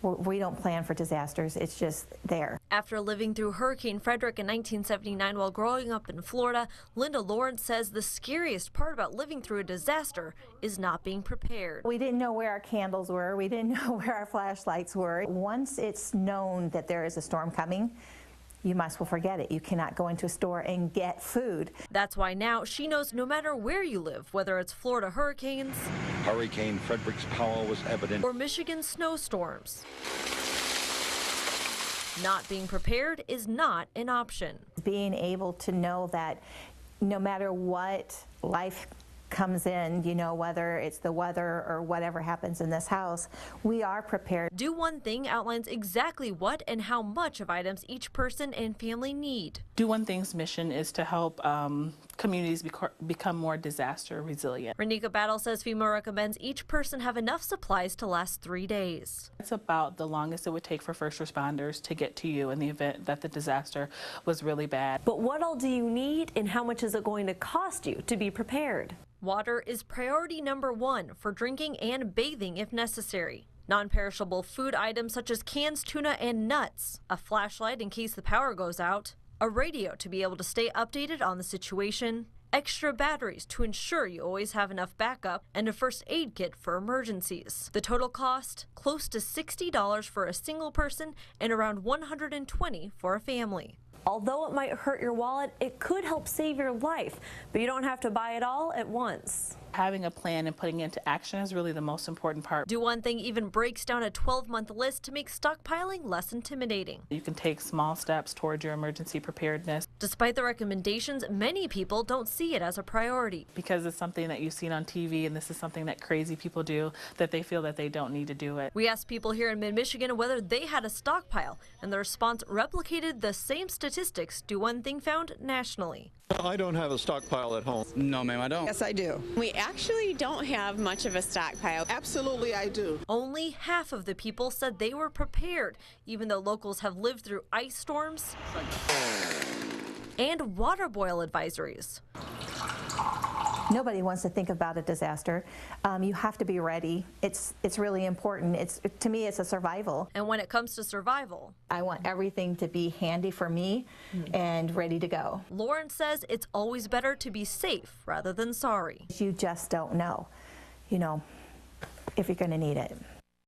We don't plan for disasters. It's just there. After living through Hurricane Frederick in 1979 while growing up in Florida, Linda Lawrence says the scariest part about living through a disaster is not being prepared. We didn't know where our candles were. We didn't know where our flashlights were. Once it's known that there is a storm coming, you might as well forget it. You cannot go into a store and get food. That's why now she knows no matter where you live, whether it's Florida hurricanes, Hurricane Frederick's power was evident, or Michigan snowstorms, not being prepared is not an option. Being able to know that no matter what life comes in, you know, whether it's the weather or whatever happens in this house, we are prepared. Do One Thing outlines exactly what and how much of items each person and family need. Do One Thing's mission is to help communities become more disaster resilient. Renika Battle says FEMA recommends each person have enough supplies to last 3 days. It's about the longest it would take for first responders to get to you in the event that the disaster was really bad. But what all do you need and how much is it going to cost you to be prepared? Water is priority number 1 for drinking and bathing if necessary. Non-perishable food items such as cans, tuna, and nuts, a flashlight in case the power goes out, a radio to be able to stay updated on the situation, extra batteries to ensure you always have enough backup, and a first aid kit for emergencies. The total cost, close to $60 for a single person and around $120 for a family. Although it might hurt your wallet, it could help save your life, but you don't have to buy it all at once. Having a plan and putting it into action is really the most important part. Do One Thing even breaks down a 12-month list to make stockpiling less intimidating. You can take small steps towards your emergency preparedness. Despite the recommendations, many people don't see it as a priority. Because it's something that you've seen on TV and this is something that crazy people do, that they feel that they don't need to do it. We asked people here in mid-Michigan whether they had a stockpile, and the response replicated the same statistics Do One Thing found nationally. I don't have a stockpile at home. No, ma'am, I don't. Yes, I do. We actually don't have much of a stockpile. Absolutely, I do. Only half of the people said they were prepared, even though locals have lived through ice storms and water boil advisories. Nobody wants to think about a disaster. You have to be ready. It's really important. To me, it's a survival. And when it comes to survival, I want everything to be handy for me and ready to go. Lauren says it's always better to be safe rather than sorry. You just don't know, if you're going to need it.